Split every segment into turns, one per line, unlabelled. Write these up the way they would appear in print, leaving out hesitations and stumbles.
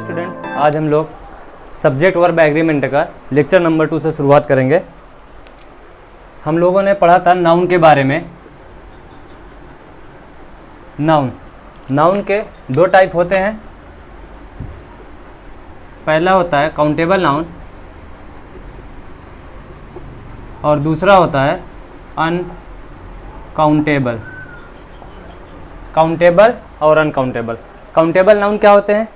Student, आज हम लोग सब्जेक्ट वर्ब एग्रीमेंट का लेक्चर नंबर 2 से शुरुआत करेंगे। हम लोगों ने पढ़ा था नाउन के बारे में। नाउन के दो टाइप होते हैं। पहला होता है काउंटेबल नाउन और दूसरा होता है अनकाउंटेबल। काउंटेबल और अनकाउंटेबल। काउंटेबल नाउन क्या होते हैं?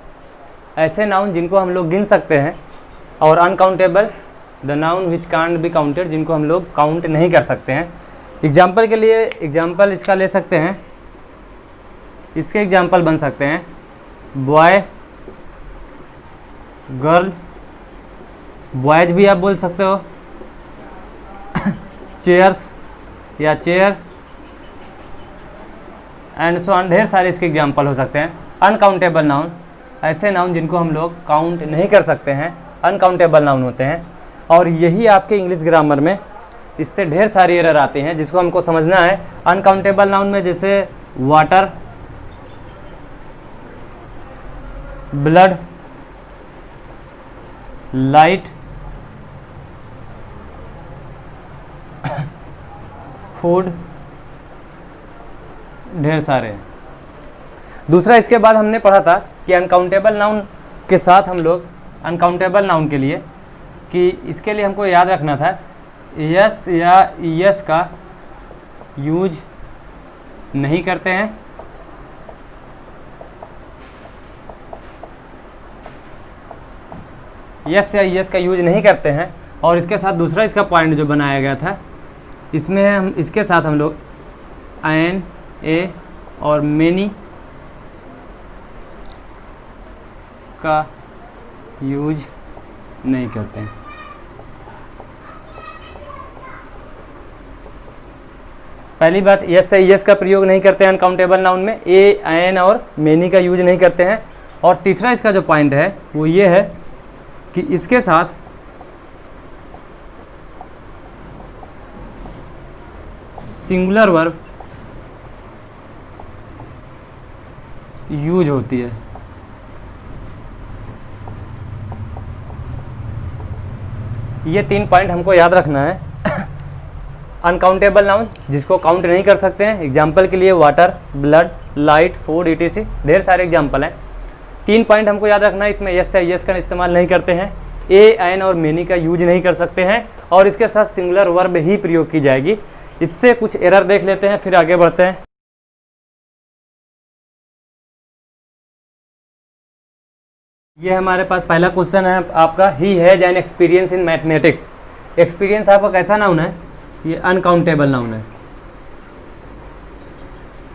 ऐसे नाउन जिनको हम लोग गिन सकते हैं, और uncountable the noun which can't be counted, जिनको हम लोग काउंट नहीं कर सकते हैं। एग्जाम्पल के लिए एग्जाम्पल इसका ले सकते हैं। इसके एग्जाम्पल बन सकते हैं बॉय, गर्ल, बॉयज भी आप बोल सकते हो, चेयर्स या चेयर एंड सो ऑन। ढेर सारे इसके एग्जाम्पल हो सकते हैं। अनकाउंटेबल नाउन, ऐसे नाउन जिनको हम लोग काउंट नहीं कर सकते हैं, अनकाउंटेबल नाउन होते हैं। और यही आपके इंग्लिश ग्रामर में इससे ढेर सारी एरर आती हैं, जिसको हमको समझना है। अनकाउंटेबल नाउन में जैसे वाटर, ब्लड, लाइट, फूड, ढेर सारे हैं। दूसरा, इसके बाद हमने पढ़ा था कि अनकाउंटेबल नाउन के साथ हम लोग अनकाउंटेबल नाउन के लिए कि इसके लिए हमको याद रखना था यस या यस का यूज नहीं करते हैं। यस या यस का यूज नहीं करते हैं। और इसके साथ दूसरा इसका पॉइंट जो बनाया गया था, इसमें हम इसके साथ हम लोग एन, ए और मेनी का यूज नहीं करते हैं। पहली बात, यस से यस का प्रयोग नहीं करते हैं अनकाउंटेबल नाउन में। ए, एन और मेनी का यूज नहीं करते हैं। और तीसरा इसका जो पॉइंट है वो ये है कि इसके साथ सिंगुलर वर्ब यूज होती है। ये 3 पॉइंट हमको याद रखना है। अनकाउंटेबल नाउन जिसको काउंट नहीं कर सकते हैं। एग्जाम्पल के लिए water, blood, light, food, etc. ढेर सारे एग्जाम्पल हैं। 3 पॉइंट हमको याद रखना है। इसमें यस या यस का इस्तेमाल नहीं करते हैं, ए, एन और मेनी का यूज नहीं कर सकते हैं, और इसके साथ सिंगुलर वर्ब ही प्रयोग की जाएगी। इससे कुछ एरर देख लेते हैं, फिर आगे बढ़ते हैं। ये हमारे पास पहला क्वेश्चन है आपका, he has an experience in mathematics. Experience आपका कैसा नाउन है? ये अनकाउंटेबल नाउन है।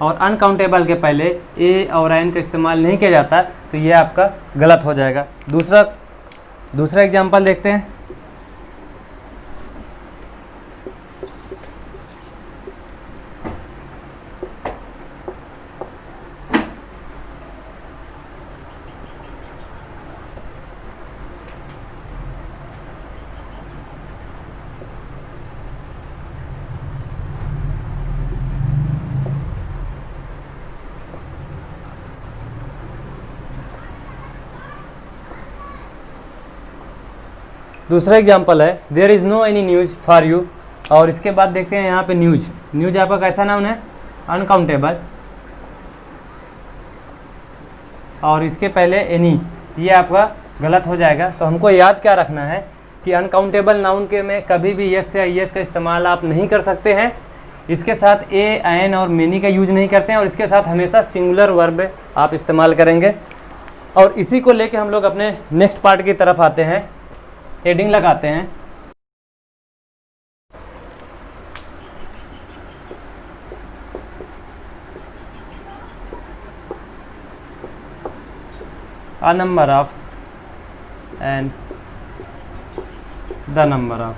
और अनकाउंटेबल के पहले ए और एन का इस्तेमाल नहीं किया जाता, तो ये आपका गलत हो जाएगा। दूसरा एग्जांपल देखते हैं। दूसरा एग्जाम्पल है there is no any news for you. और इसके बाद देखते हैं यहाँ पे न्यूज आपका कैसा नाउन है? अनकाउंटेबल। और इसके पहले एनी, ये आपका गलत हो जाएगा। तो हमको याद क्या रखना है कि अनकाउंटेबल नाउन के में कभी भी यस या यस का इस्तेमाल आप नहीं कर सकते हैं। इसके साथ ए, एन और मेनी का यूज नहीं करते हैं, और इसके साथ हमेशा सिंगुलर वर्ब आप इस्तेमाल करेंगे। और इसी को लेके हम लोग अपने नेक्स्ट पार्ट की तरफ आते हैं। हेडिंग लगाते हैं। a number of and the number of।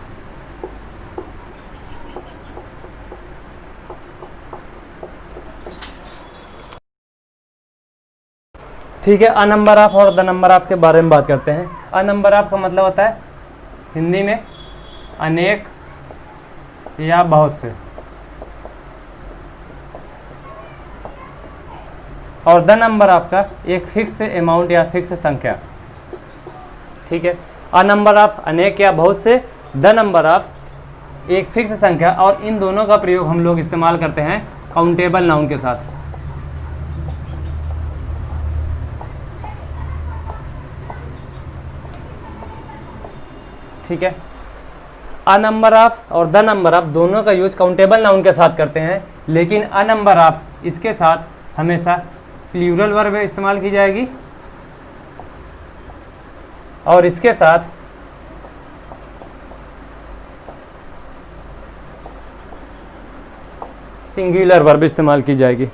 ठीक है, अ नंबर ऑफ और द नंबर ऑफ के बारे में बात करते हैं। अ नंबर ऑफ का मतलब होता है हिंदी में अनेक या बहुत से, और द नंबर ऑफ का एक फिक्स अमाउंट या फिक्स संख्या। ठीक है। अ नंबर ऑफ अनेक या बहुत से, द नंबर ऑफ एक फिक्स संख्या, और इन दोनों का प्रयोग हम लोग इस्तेमाल करते हैं काउंटेबल नाउन के साथ। ठीक है। अ नंबर ऑफ और द नंबर ऑफ दोनों का यूज काउंटेबल नाउन के साथ करते हैं, लेकिन अ नंबर ऑफ इसके साथ हमेशा प्लूरल वर्ब इस्तेमाल की जाएगी और इसके साथ सिंगुलर वर्ब इस्तेमाल की जाएगी।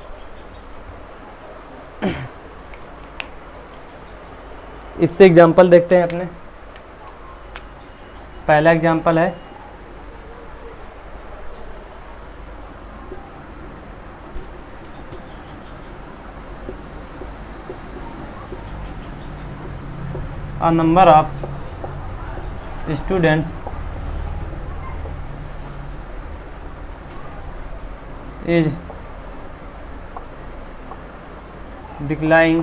इससे एग्जांपल देखते हैं अपने। पहला एग्जांपल है a number of students is declining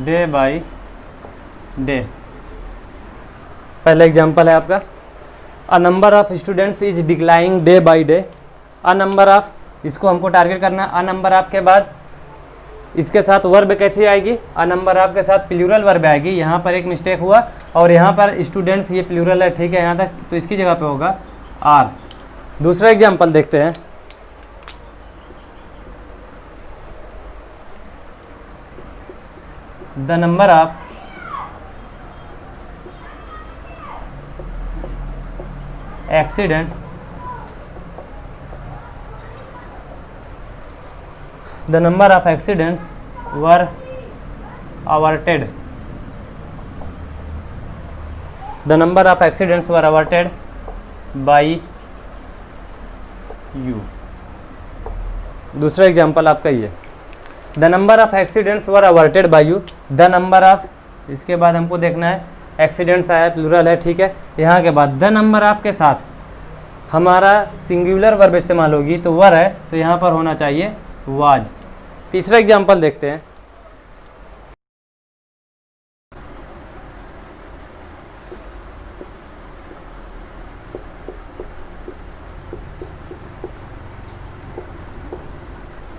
day by day। पहला एग्जांपल है आपका अ number of students is declining day by day. A number of, इसको हमको टारगेट करना। अ नंबर ऑफ के बाद इसके साथ वर्ब कैसी आएगी, अ नंबर ऑफ के साथ प्लूरल वर्ब आएगी। यहाँ पर एक मिस्टेक हुआ और यहाँ पर स्टूडेंट्स ये प्लूरल है, ठीक है यहाँ तक, तो इसकी जगह पे होगा आर। दूसरा एग्जांपल देखते हैं। The number of accident, the number of accidents were averted, the number of accidents were averted by you। दूसरा एग्जांपल आपका ये, the number of accidents were averted by you. The number of, इसके बाद हमको देखना है एक्सीडेंट्स आया, plural है, ठीक है। यहाँ के बाद द नंबर ऑफ के साथ हमारा सिंगुलर वर्ब इस्तेमाल होगी, तो वर है तो यहाँ पर होना चाहिए वाज। तीसरा एग्जांपल देखते हैं।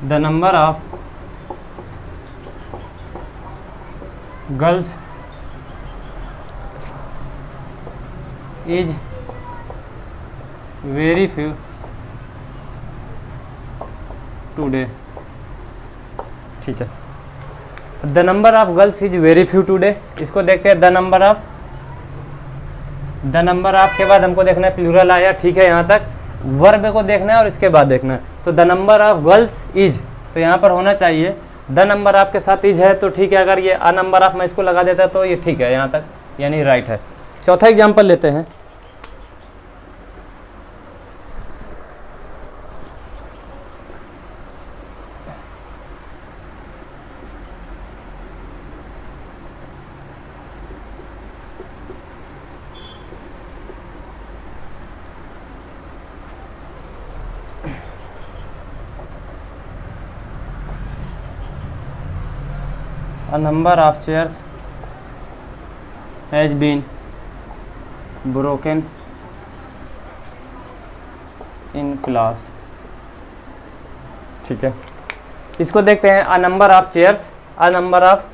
The number of girls is very few today. ठीक है। The number of girls is very few today, इसको देखते हैं। The number of, the number of के बाद हमको देखना है प्लूरल आया, ठीक है यहाँ तक। वर्ब को देखना है और इसके बाद देखना है। तो the number of girls is, तो यहाँ पर होना चाहिए द नंबर ऑफ के साथ इज है, तो ठीक है। अगर ये अ नंबर ऑफ मैं इसको लगा देता तो ये ठीक है यहाँ तक, यानी राइट है। चौथा एग्जाम्पल लेते हैं। A number of chairs has been broken in class। ठीक है, इसको देखते हैं। A number of chairs, a number of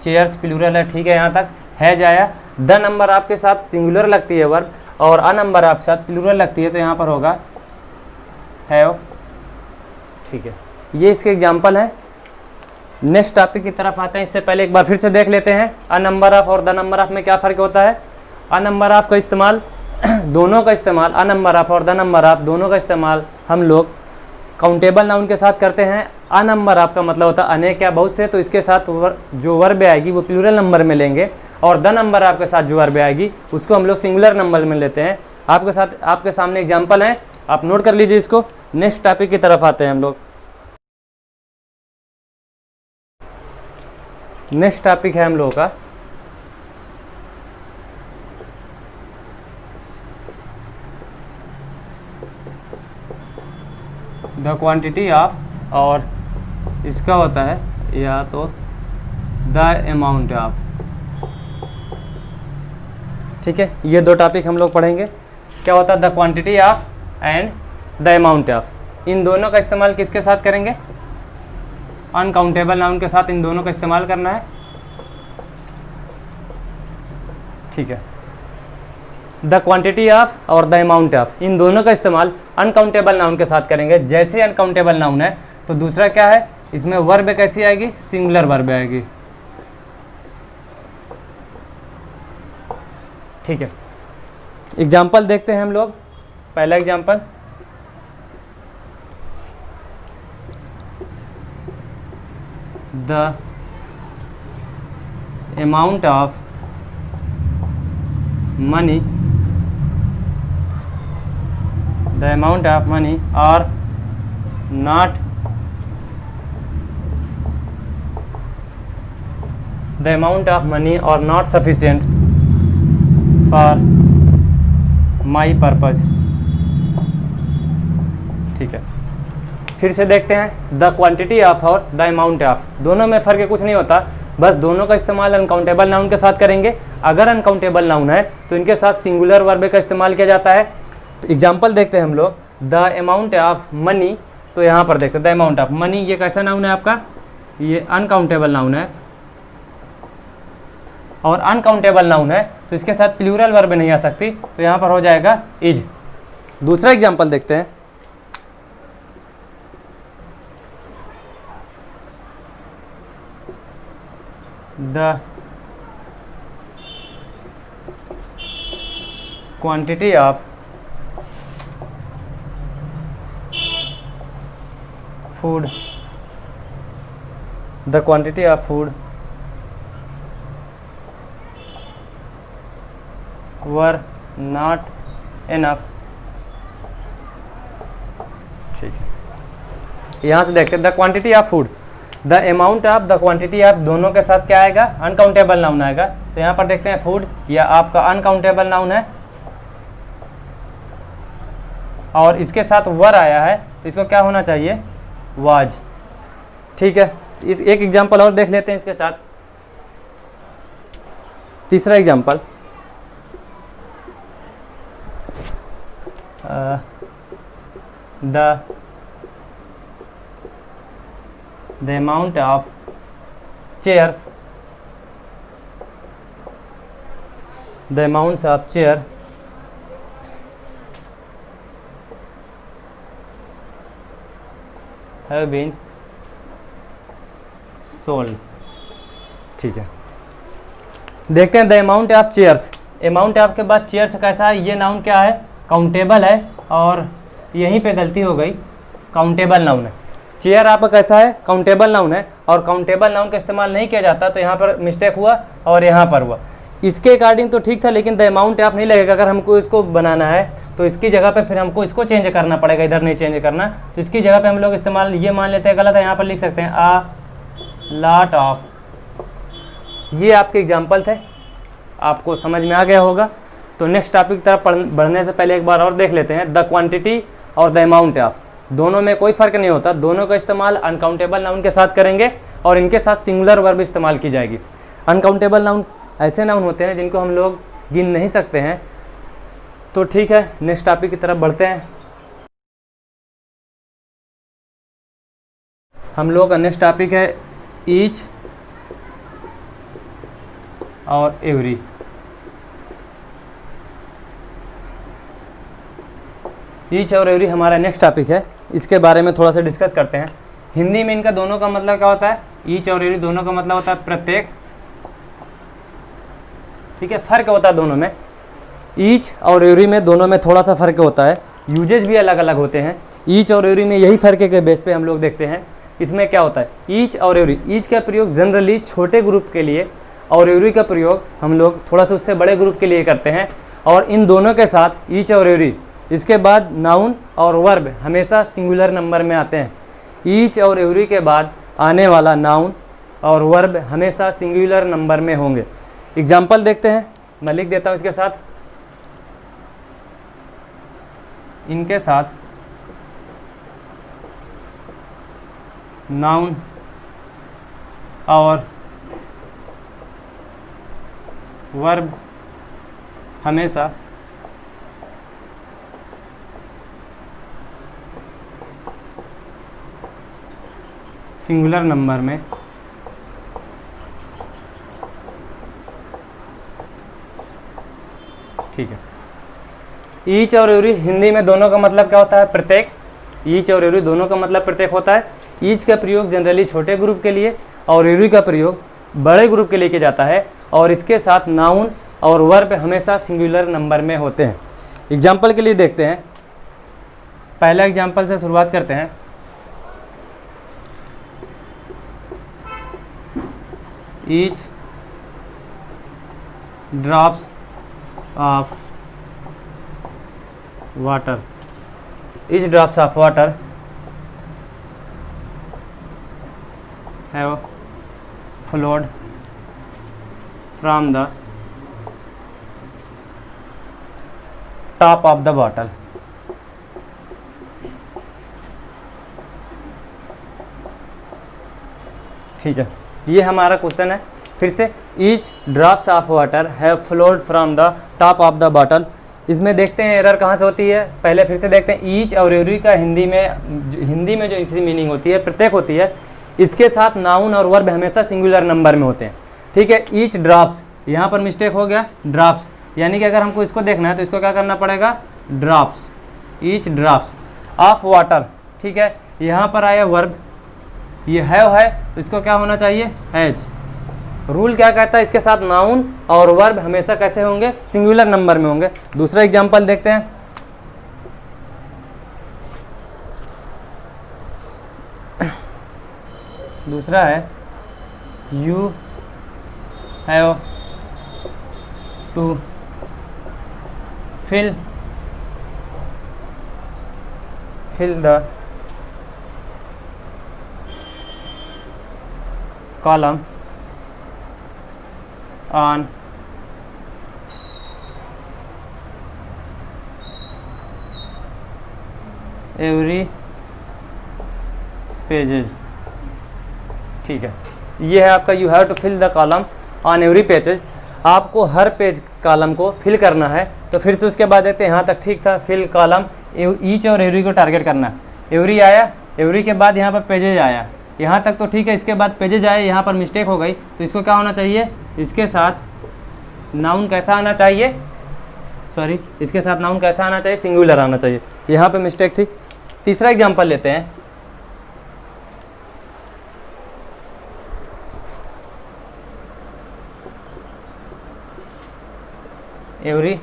chairs plural है, ठीक है यहाँ तक। हैज आया, द नंबर ऑफ के साथ सिंगुलर लगती है वर्ब और अ नंबर ऑफ के साथ प्लूरल लगती है, तो यहाँ पर होगा हैव। ठीक है, ये इसके एग्जाम्पल है। नेक्स्ट टॉपिक की तरफ आते हैं। इससे पहले एक बार फिर से देख लेते हैं अ नंबर ऑफ और द नंबर ऑफ में क्या फ़र्क होता है। अ नंबर ऑफ का इस्तेमाल दोनों का इस्तेमाल, अ नंबर ऑफ और द नंबर ऑफ दोनों का इस्तेमाल हम लोग काउंटेबल नाउन के साथ करते हैं। अ नंबर ऑफ का मतलब होता है अनेक या बहुत से, तो इसके साथ जो वर्ब आएगी वो प्लूरल नंबर में लेंगे, और द नंबर ऑफ के साथ जो वर्ब आएगी उसको हम लोग सिंगुलर नंबर में लेते हैं। आपके सामने एग्जाम्पल है, आप नोट कर लीजिए इसको। नेक्स्ट टॉपिक की तरफ आते हैं हम लोग। नेक्स्ट टॉपिक है हम लोगों का द क्वांटिटी ऑफ, और इसका होता है या तो द अमाउंट ऑफ। ठीक है, ये दो टॉपिक हम लोग पढ़ेंगे। क्या होता है the quantity of and the amount of. इन दोनों का इस्तेमाल किसके साथ करेंगे? अनकाउंटेबल नाउन के साथ इन दोनों का इस्तेमाल करना है। ठीक है, द क्वांटिटी ऑफ और द अमाउंट ऑफ, इन दोनों का इस्तेमाल अनकाउंटेबल नाउन के साथ करेंगे। जैसे अनकाउंटेबल नाउन है तो दूसरा क्या है, इसमें वर्ब कैसी आएगी? सिंगुलर वर्ब आएगी। ठीक है, एग्जाम्पल देखते हैं हम लोग। पहला example, the amount of money, the amount of money are not the amount of money are not sufficient for my purpose। ठीक है, फिर से देखते हैं द क्वांटिटी ऑफ और द अमाउंट ऑफ, दोनों में फ़र्क कुछ नहीं होता, बस दोनों का इस्तेमाल अनकाउंटेबल नाउन के साथ करेंगे। अगर अनकाउंटेबल नाउन है तो इनके साथ सिंगुलर वर्ब का इस्तेमाल किया जाता है। एग्जाम्पल देखते हैं हम लोग, द अमाउंट ऑफ मनी, तो यहाँ पर देखते हैं द अमाउंट ऑफ मनी, ये कैसा नाउन है आपका? ये अनकाउंटेबल नाउन है, और अनकाउंटेबल नाउन है तो इसके साथ प्लूरल वर्ब नहीं आ सकती, तो यहाँ पर हो जाएगा इज। दूसरा एग्जाम्पल देखते हैं, the quantity of food, the quantity of food were not enough। ठीक है, यहाँ से देखते हैं the quantity of food, the amount of, the quantity of, दोनों के साथ क्या आएगा? अनकाउंटेबल नाउन आएगा। तो यहाँ पर देखते हैं फूड, या आपका अनकाउंटेबल नाउन है और इसके साथ वर आया है, इसको क्या होना चाहिए? वाज। ठीक है, इस एक एग्जांपल और देख लेते हैं इसके साथ। तीसरा example, the amount of chairs, the amounts of chair have been sold। ठीक है, देखते हैं the amount of chairs. Amount of के बाद चेयर्स कैसा है? ये नाउन क्या है? काउंटेबल है, और यहीं पे गलती हो गई, काउंटेबल नाउन है। चेयर आपका कैसा है? काउंटेबल नाउन है, और काउंटेबल नाउन का इस्तेमाल नहीं किया जाता, तो यहाँ पर मिस्टेक हुआ और यहाँ पर हुआ। इसके अकॉर्डिंग तो ठीक था, लेकिन द अमाउंट ऑफ नहीं लगेगा। अगर हमको इसको बनाना है तो इसकी जगह पे फिर हमको इसको चेंज करना पड़ेगा, इधर नहीं चेंज करना। तो इसकी जगह पे हम लोग इस्तेमाल ये मान लेते हैं गलत है, यहाँ पर लिख सकते हैं आ लॉट ऑफ। ये आपके एग्जाम्पल थे, आपको समझ में आ गया होगा। तो नेक्स्ट टॉपिक की तरफ बढ़ने से पहले एक बार और देख लेते हैं द क्वांटिटी और द अमाउंट ऑफ, दोनों में कोई फ़र्क नहीं होता, दोनों का इस्तेमाल अनकाउंटेबल नाउन के साथ करेंगे और इनके साथ सिंगुलर वर्ब इस्तेमाल की जाएगी। अनकाउंटेबल नाउन ऐसे नाउन होते हैं जिनको हम लोग गिन नहीं सकते हैं। तो ठीक है, नेक्स्ट टॉपिक की तरफ बढ़ते हैं। हम लोग का नेक्स्ट टॉपिक है ईच और एवरी। ईच और एवरी हमारा नेक्स्ट टॉपिक है, इसके बारे में थोड़ा सा डिस्कस करते हैं। हिंदी में इनका दोनों का मतलब क्या होता है? ईच और एवरी दोनों का मतलब होता है प्रत्येक। ठीक है, फ़र्क होता है दोनों में। ईच और एवरी में दोनों में थोड़ा सा फ़र्क होता है, यूजेज भी अलग अलग होते हैं। ईच और एवरी में यही फ़र्क के बेस पे हम लोग देखते हैं। इसमें क्या होता है? ईच और एवरी, ईच का प्रयोग जनरली छोटे ग्रुप के लिए और एवरी का प्रयोग हम लोग थोड़ा सा उससे बड़े ग्रुप के लिए करते हैं। और इन दोनों के साथ ईच और एवरी, इसके बाद नाउन और वर्ब हमेशा सिंगुलर नंबर में आते हैं। ईच और एवरी के बाद आने वाला नाउन और वर्ब हमेशा सिंगुलर नंबर में होंगे। एग्जाम्पल देखते हैं, मैं लिख देता हूँ इसके साथ, इनके साथ नाउन और वर्ब हमेशा सिंगुलर नंबर में ठीक है। ईच और एवरी हिंदी में दोनों का मतलब क्या होता है? प्रत्येक। ईच और एवरी दोनों का मतलब प्रत्येक होता है। ईच का प्रयोग जनरली छोटे ग्रुप के लिए और एवरी का प्रयोग बड़े ग्रुप के लिए किया जाता है, और इसके साथ नाउन और वर्ब हमेशा सिंगुलर नंबर में होते हैं। एग्जाम्पल के लिए देखते हैं, पहला एग्जाम्पल से शुरुआत करते हैं। Each drops of water, each drops of water have flowed from the top of the bottle। ठीक है, ये हमारा क्वेश्चन है। फिर से each drops of water have flowed from the top of the bottle। इसमें देखते हैं एरर कहाँ से होती है। पहले फिर से देखते हैं, ईच और एवरी का हिंदी में जो इसकी मीनिंग होती है प्रत्येक होती है। इसके साथ नाउन और वर्ब हमेशा सिंगुलर नंबर में होते हैं। ठीक है, ईच ड्रॉप्स, यहाँ पर मिस्टेक हो गया, ड्रॉप्स, यानी कि अगर हमको इसको देखना है तो इसको क्या करना पड़ेगा? Drops, each drops of water. ठीक है, यहाँ पर आया वर्ब, ये है तो इसको क्या होना चाहिए? हैज। रूल क्या कहता है? इसके साथ नाउन और वर्ब हमेशा कैसे होंगे? सिंगुलर नंबर में होंगे। दूसरा एग्जांपल देखते हैं। दूसरा है you have to fill the column on every pages। ठीक है, ये है आपका you have to fill the column on every pages. आपको हर पेज कॉलम को फिल करना है। तो फिर से उसके बाद देखते हैं, यहाँ तक ठीक था, फिल कॉलम, ईच और एवरी को टारगेट करना। एवरी आया, एवरी के बाद यहाँ पर पेजेज आया, यहाँ तक तो ठीक है। इसके बाद पेजेज आए, यहाँ पर मिस्टेक हो गई, तो इसको क्या होना चाहिए? इसके साथ नाउन कैसा आना चाहिए? सॉरी, इसके साथ नाउन कैसा आना चाहिए? सिंगुलर आना चाहिए। यहाँ पे मिस्टेक थी। तीसरा एग्जांपल लेते हैं। Every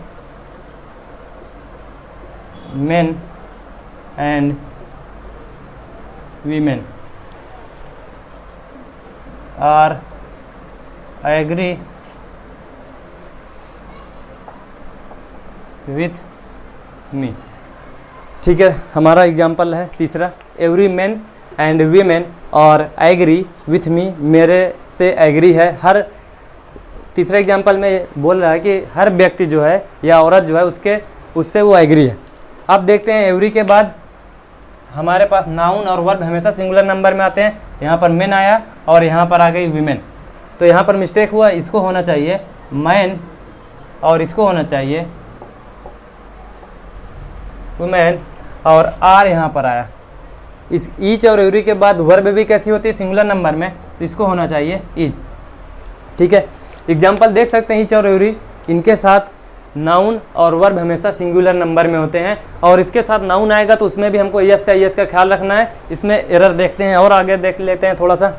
men and women are agree with me. ठीक है, हमारा एग्जाम्पल है तीसरा, एवरी मैन एंड वीमेन और एग्री विथ मी, मेरे से एग्री है। हर तीसरे एग्जाम्पल में बोल रहा है कि हर व्यक्ति जो है या औरत जो है उससे वो एग्री है। अब देखते हैं, एवरी के बाद हमारे पास नाउन और वर्ब हमेशा सिंगुलर नंबर में आते हैं। यहाँ पर मैन आया और यहाँ पर आ गई वीमेन, तो यहाँ पर मिस्टेक हुआ। इसको होना चाहिए मैन और इसको होना चाहिए वुमेन, और आर यहाँ पर आया। इस ईच और एवरी के बाद वर्ब भी कैसी होती है? सिंगुलर नंबर में, तो इसको होना चाहिए ईच। ठीक है, एग्जाम्पल देख सकते हैं, ईच और एवरी, इनके साथ नाउन और वर्ब हमेशा सिंगुलर नंबर में होते हैं। और इसके साथ नाउन आएगा तो उसमें भी हमको यस या यस का ख्याल रखना है। इसमें एरर देखते हैं और आगे देख लेते हैं थोड़ा सा।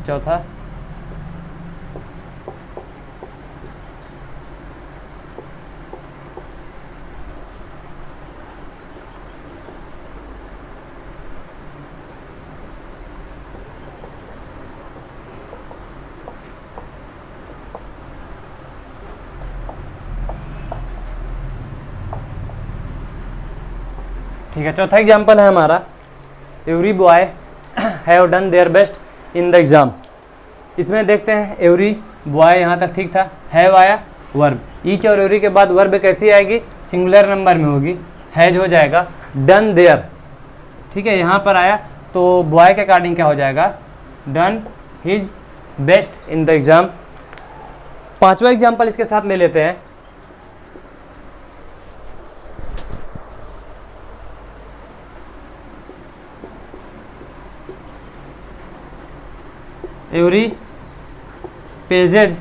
चौथा, ठीक है, चौथा एग्जाम्पल है हमारा, every boy have done their best in the exam. इसमें देखते हैं, एवरी बॉय यहाँ तक ठीक था, हैव आया, वर्ब, ईच और एवरी के बाद वर्ब कैसी आएगी? सिंगुलर नंबर में होगी, हैज हो जाएगा। डन देयर, ठीक है, यहाँ पर आया तो बॉय के अकॉर्डिंग क्या हो जाएगा, done his best in the exam. पांचवा एग्जाम्पल इसके साथ ले लेते हैं। Every pages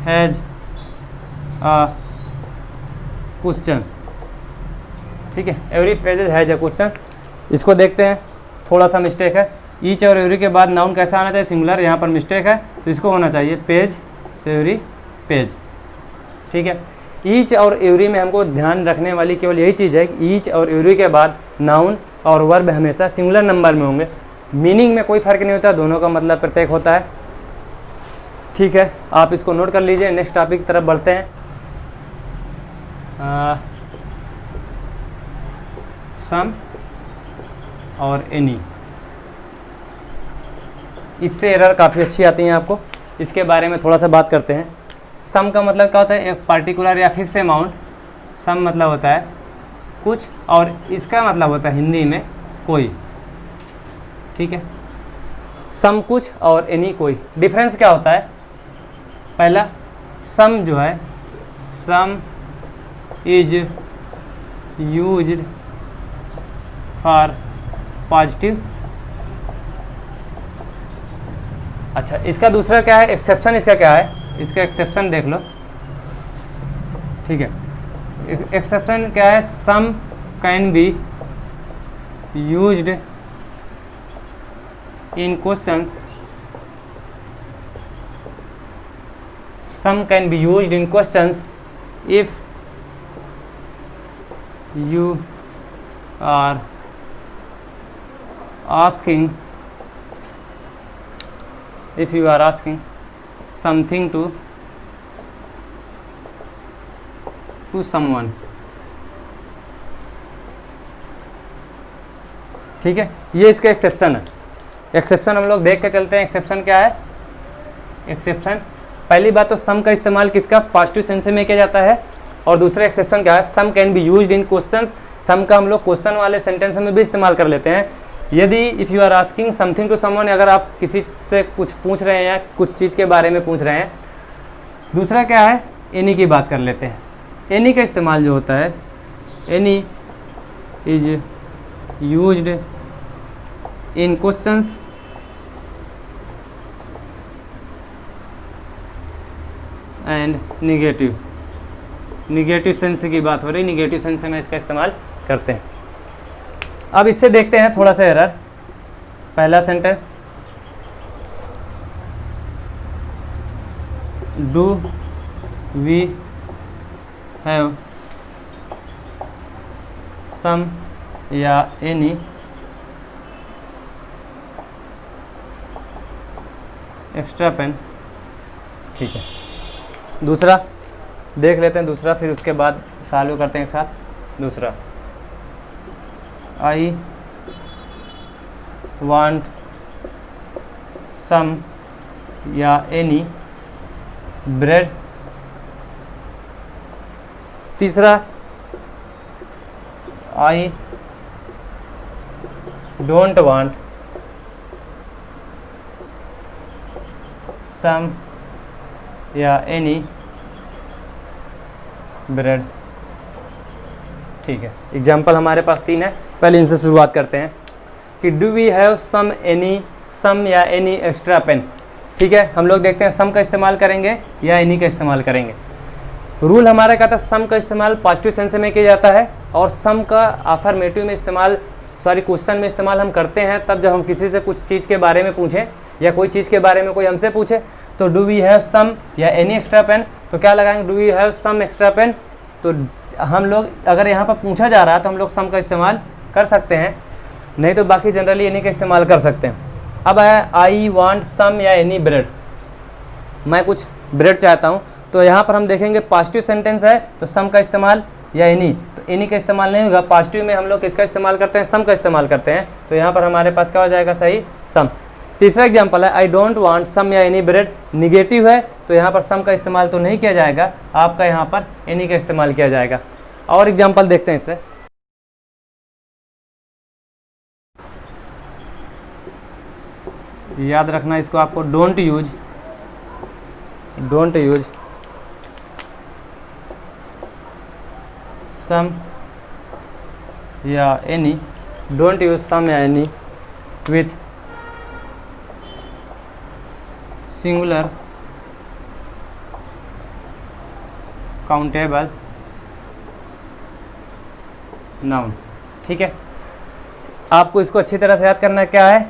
has a question. ठीक है, every pages has a question. इसको देखते हैं, थोड़ा सा मिस्टेक है। ईच और एवरी के बाद नाउन कैसा आना चाहिए, सिंगुलर, यहाँ पर मिस्टेक है, तो इसको होना चाहिए पेज, तो एवरी पेज। ठीक है, ईच और एवरी में हमको ध्यान रखने वाली केवल यही चीज़ है कि ईच और एवरी के बाद नाउन और वर्ब हमेशा सिंगुलर नंबर में होंगे। मीनिंग में कोई फ़र्क नहीं होता, दोनों का मतलब प्रत्येक होता है। ठीक है, आप इसको नोट कर लीजिए। नेक्स्ट टॉपिक की तरफ बढ़ते हैं। सम और एनी, इससे एरर काफ़ी अच्छी आती हैं आपको, इसके बारे में थोड़ा सा बात करते हैं। सम का मतलब क्या होता है, एक पार्टिकुलर या फिक्स अमाउंट। सम मतलब होता है कुछ, और इसका मतलब होता है हिंदी में कोई। ठीक है, सम कुछ और एनी कोई। डिफरेंस क्या होता है, पहला सम जो है, सम इज यूज्ड फॉर पॉजिटिव। अच्छा, इसका दूसरा क्या है, एक्सेप्शन। इसका क्या है, इसका एक्सेप्शन देख लो। ठीक है, एक्सेप्शन क्या है, some can be used in questions, some can be used in questions if you are asking, if you are asking something to someone। ठीक है, ये इसका एक्सेप्शन है। एक्सेप्शन हम लोग देख के चलते हैं। एक्सेप्शन क्या है, एक्सेप्शन पहली बात तो सम का इस्तेमाल किसका, पॉजिटिव सेंस में किया जाता है। और दूसरा एक्सेप्शन क्या है, some can be used in questions. Some का हम लोग क्वेश्चन वाले सेंटेंस में भी इस्तेमाल कर लेते हैं। यदि if you are asking something to someone, अगर आप किसी से कुछ पूछ रहे हैं या कुछ चीज़ के बारे में पूछ रहे हैं। दूसरा क्या है, एनी की बात कर लेते हैं। एनी का इस्तेमाल जो होता है, any is used in questions and negative. Negative sense की बात हो रही, निगेटिव सेंस में इसका इस्तेमाल करते हैं। अब इससे देखते हैं थोड़ा सा एरर। पहला sentence, do we have some या एनी एक्स्ट्रा पेन। ठीक है, दूसरा देख लेते हैं, दूसरा फिर उसके बाद सॉल्व करते हैं एक साथ। दूसरा, आई वांट सम या एनी ब्रेड। तीसरा, आई डोंट वांट सम या एनी ब्रेड। ठीक है, एग्जाम्पल हमारे पास 3 है। पहले इनसे शुरुआत करते हैं कि do we have some any, some या एनी एक्स्ट्रा पेन। ठीक है, हम लोग देखते हैं सम का इस्तेमाल करेंगे या एनी का इस्तेमाल करेंगे। रूल हमारा क्या था, सम का इस्तेमाल पॉजिटिव सेंस में किया जाता है और सम का अफर्मेटिव में इस्तेमाल, सॉरी क्वेश्चन में इस्तेमाल हम करते हैं तब जब हम किसी से कुछ चीज़ के बारे में पूछें या कोई चीज़ के बारे में कोई हमसे पूछे। तो डू वी हैव सम या एनी एक्स्ट्रा पेन, तो क्या लगाएंगे, do we have some extra pen. तो हम लोग अगर यहाँ पर पूछा जा रहा है तो हम लोग सम का इस्तेमाल कर सकते हैं, नहीं तो बाकी जनरली एनी का इस्तेमाल कर सकते हैं। अब है आई वांट सम या एनी ब्रेड, मैं कुछ ब्रेड चाहता हूँ। तो यहाँ पर हम देखेंगे पॉजिटिव सेंटेंस है तो सम का इस्तेमाल या एनी, तो एनी का इस्तेमाल नहीं होगा। पॉजिटिव में हम लोग किसका इस्तेमाल करते हैं, सम का इस्तेमाल करते हैं। तो यहाँ पर हमारे पास क्या हो जाएगा, सही सम। तीसरा एग्जाम्पल है आई डोंट वांट सम या एनी ब्रेड, निगेटिव है तो यहाँ पर सम का इस्तेमाल तो नहीं किया जाएगा, आपका यहाँ पर एनी का इस्तेमाल किया जाएगा। और एग्जाम्पल देखते हैं इससे। याद रखना इसको आपको, डोंट यूज सम या एनी, डोंट यूज सम या any with singular countable noun. ठीक है, आपको इसको अच्छी तरह से याद करना है। क्या है?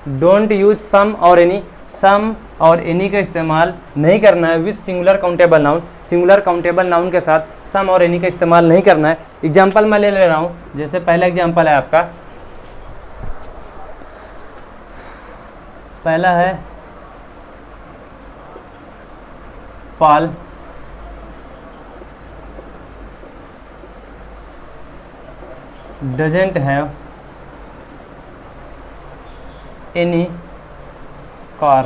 डोंट यूज सम और एनी, सम और एनी का इस्तेमाल नहीं करना है with singular countable noun, singular countable noun के साथ सम और एनी का इस्तेमाल नहीं करना है। एग्जाम्पल मैं ले रहा हूँ, जैसे पहला एग्जाम्पल है आपका, पहला है Paul doesn't have any car।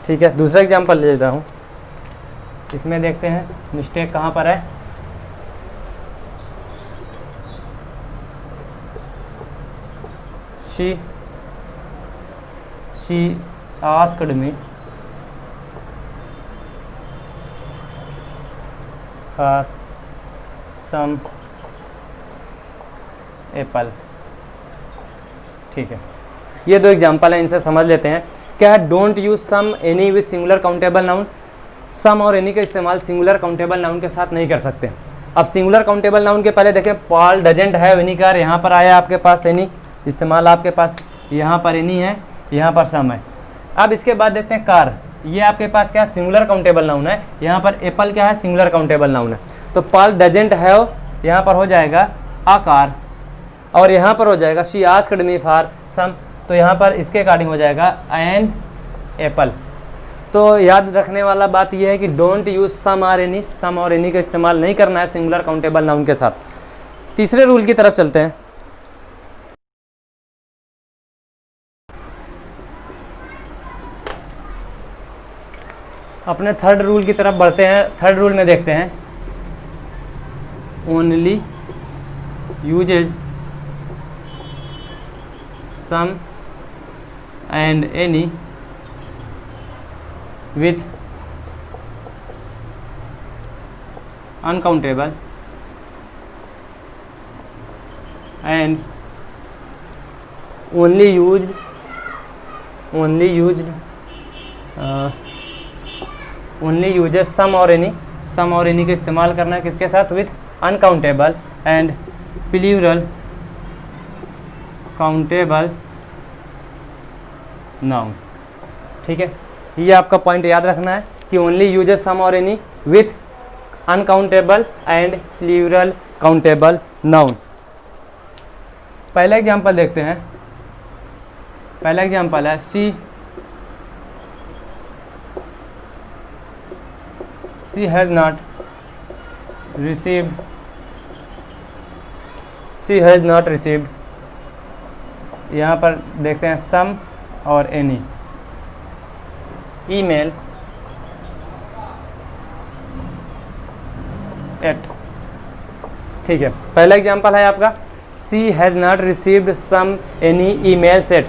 ठीक है, दूसरा एग्जांपल ले लेता हूँ, इसमें देखते हैं मिस्टेक कहाँ पर है। she asked me for some apple। ठीक है, ये दो एग्जाम्पल है, इनसे समझ लेते हैं। क्या है? Don't use some any with singular countable noun, some और एनी का इस्तेमाल सिंगुलर काउंटेबल नाउन के साथ नहीं कर सकते। अब सिंगुलर काउंटेबल नाउन के पहले देखें, Paul doesn't have any car, यहाँ पर आया आपके पास एनी, इस्तेमाल आपके पास, यहाँ पर एनी है, यहाँ पर सम है। अब इसके बाद देखते हैं कार, ये आपके पास क्या है? सिंगुलर काउंटेबल नाउन है, यहाँ पर एप्पल क्या है? सिंगुलर काउंटेबल नाउन है। तो पॉल डजंट हैव, यहाँ पर हो जाएगा अ कार, और यहाँ पर हो जाएगा she asked me for some, तो यहाँ पर इसके अकॉर्डिंग हो जाएगा एन एप्पल। तो याद रखने वाला बात यह है कि डोंट यूज सम और एनी, सम और एनी का इस्तेमाल नहीं करना है सिंगुलर काउंटेबल नाउन के साथ। तीसरे रूल की तरफ चलते हैं। अपने थर्ड रूल की तरफ बढ़ते हैं। थर्ड रूल में देखते हैं, only usage some and any with uncountable and only used only usage some और एनी, सम और एनी का इस्तेमाल करना है किसके साथ? With uncountable and plural countable noun. ठीक है, ये आपका पॉइंट याद रखना है कि ओनली यूजेज सम और any with uncountable and plural countable noun. पहला एग्जांपल देखते हैं। पहला एग्जांपल है शी has not received, यहाँ पर देखते हैं सम और एनी ईमेल एट। ठीक है, पहला एग्जांपल है आपका she has not received some any email set.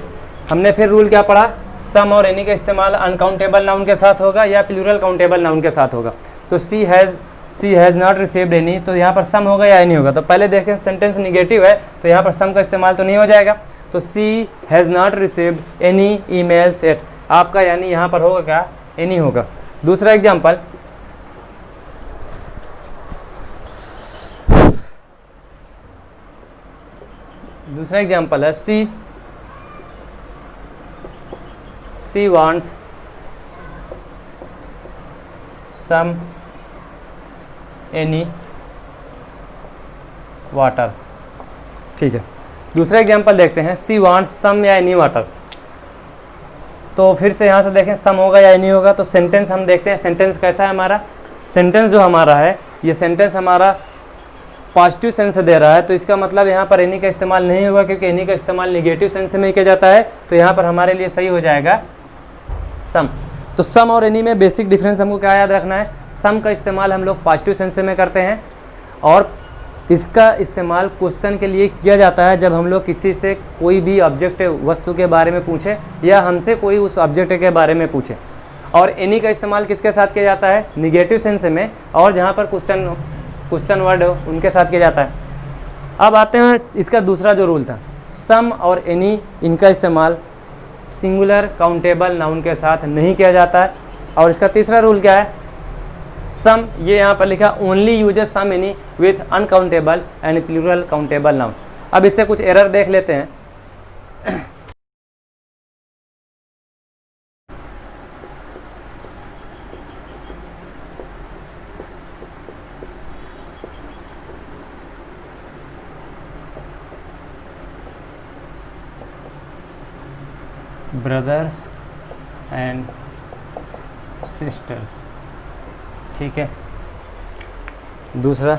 हमने फिर रूल क्या पढ़ा? सम और एनी का इस्तेमाल अनकाउंटेबल नाउन के साथ होगा या प्लूरल काउंटेबल नाउन के साथ होगा। तो she has not received any, तो यहाँ पर सम होगा या एनी होगा? तो पहले देखें, सेंटेंस निगेटिव है तो यहाँ पर सम का इस्तेमाल तो नहीं हो जाएगा। तो she has not received any emails at, आपका यानी यहाँ पर होगा क्या? एनी होगा। दूसरा एग्जाम्पल, है she wants some any water. ठीक है, दूसरा एग्जांपल देखते हैं, सी वांट्स सम या एनी वाटर। तो फिर से यहाँ से देखें सम होगा या एनी होगा। तो सेंटेंस हम देखते हैं, सेंटेंस कैसा है हमारा? सेंटेंस जो हमारा है, ये सेंटेंस हमारा पॉजिटिव सेंस दे रहा है, तो इसका मतलब यहाँ पर एनी का इस्तेमाल नहीं होगा, क्योंकि एनी का इस्तेमाल नेगेटिव सेंस में किया जाता है। तो यहाँ पर हमारे लिए सही हो जाएगा सम। तो सम और एनी में बेसिक डिफरेंस हमको क्या याद रखना है? सम का इस्तेमाल हम लोग पॉजिटिव सेंस में करते हैं और इसका इस्तेमाल क्वेश्चन के लिए किया जाता है जब हम लोग किसी से कोई भी ऑब्जेक्ट वस्तु के बारे में पूछे या हमसे कोई उस ऑब्जेक्ट के बारे में पूछे। और एनी का इस्तेमाल किसके साथ किया जाता है? निगेटिव सेंस में, और जहाँ पर क्वेश्चन वर्ड हो उनके साथ किया जाता है। अब आते हैं इसका दूसरा जो रूल था, सम और एनी, इनका इस्तेमाल सिंगुलर काउंटेबल नाउन के साथ नहीं किया जाता है। और इसका तीसरा रूल क्या है? सम, ये यहाँ पर लिखा only uses some any with uncountable and plural countable noun. अब इससे कुछ एरर देख लेते हैं। ब्रदर्स एंड सिस्टर्स, ठीक है। दूसरा,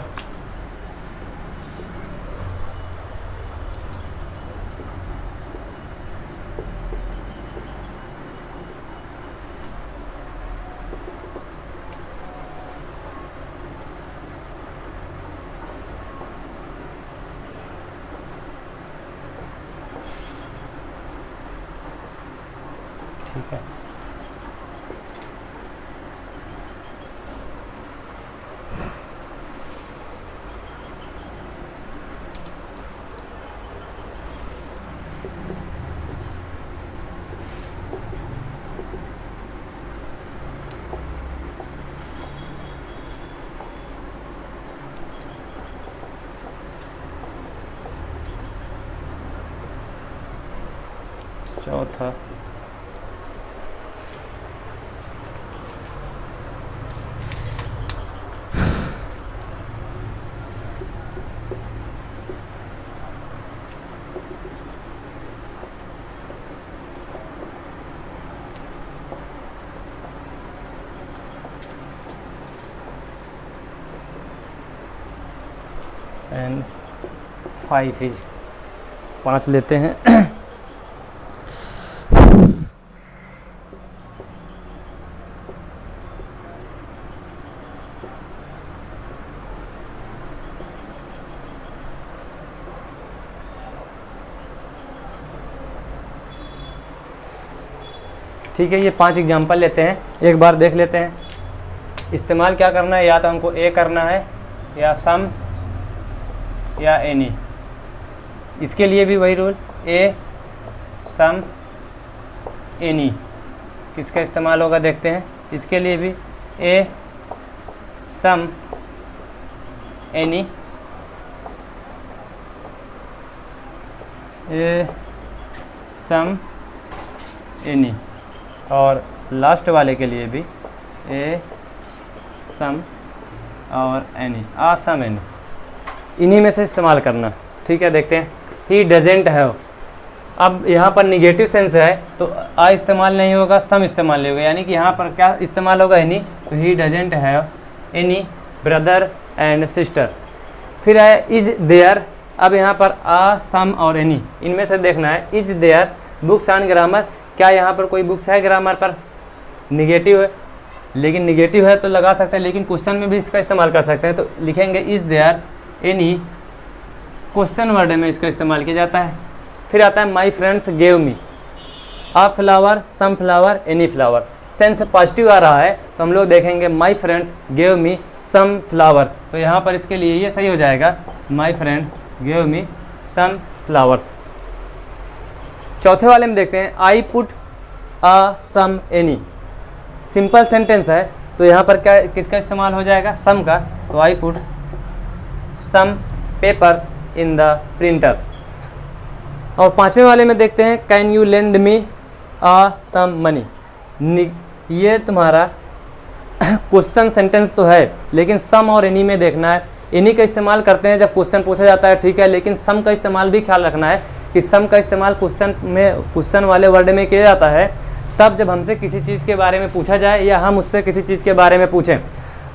ठीक है। चौथा, एंड 5 इज 5 लेते हैं। ठीक है, ये 5 एग्जाम्पल लेते हैं, एक बार देख लेते हैं। इस्तेमाल क्या करना है? या तो हमको ए करना है, या सम, या एनी। इसके लिए भी वही रूल, ए, सम, एनी, किसका इस्तेमाल होगा देखते हैं। इसके लिए भी ए, सम, एनी, ए, सम, एनी। और लास्ट वाले के लिए भी ए, सम और एनी, आ, सम, एनी, इन्हीं में से इस्तेमाल करना। ठीक है, देखते हैं। ही डजेंट हैव, अब यहाँ पर निगेटिव सेंस है तो आ इस्तेमाल नहीं होगा, सम इस्तेमाल नहीं होगा, यानी कि यहाँ पर क्या इस्तेमाल होगा? एनी। तो he doesn't have any brother and sister. फिर है इज देयर, अब यहाँ पर आ, सम और एनी, इनमें से देखना है। Is their books and grammar, क्या यहाँ पर कोई बुक्स है ग्रामर पर? निगेटिव है, लेकिन निगेटिव है तो लगा सकते हैं, लेकिन क्वेश्चन में भी इसका इस्तेमाल कर सकते हैं। तो लिखेंगे is there any, question word में इसका इस्तेमाल किया जाता है। फिर आता है my friends gave me a flower, some flower, any flower. Sense positive आ रहा है तो हम लोग देखेंगे my friends gave me some flower, तो यहाँ पर इसके लिए ये सही हो जाएगा, my friend gave me some flowers. चौथे वाले में देखते हैं I put a some any, simple sentence है तो यहाँ पर क्या किसका इस्तेमाल हो जाएगा? सम का। तो I put some papers in the printer. और पांचवें वाले में देखते हैं can you lend me a some money. ये तुम्हारा क्वेश्चन सेंटेंस तो है, लेकिन सम और एनी में देखना है। एनी का इस्तेमाल करते हैं जब क्वेश्चन पूछा जाता है, ठीक है, लेकिन सम का इस्तेमाल भी ख्याल रखना है कि सम का इस्तेमाल क्वेश्चन वाले वर्ड में किया जाता है तब जब हमसे किसी चीज़ के बारे में पूछा जाए या हम उससे किसी चीज़ के बारे में पूछें।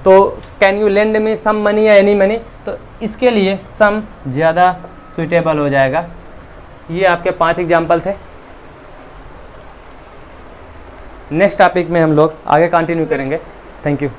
तो can you lend me some money या एनी मनी, तो इसके लिए सम ज़्यादा सुइटेबल हो जाएगा। ये आपके 5 एग्जाम्पल थे। नेक्स्ट टॉपिक में हम लोग आगे कंटिन्यू करेंगे। Thank you.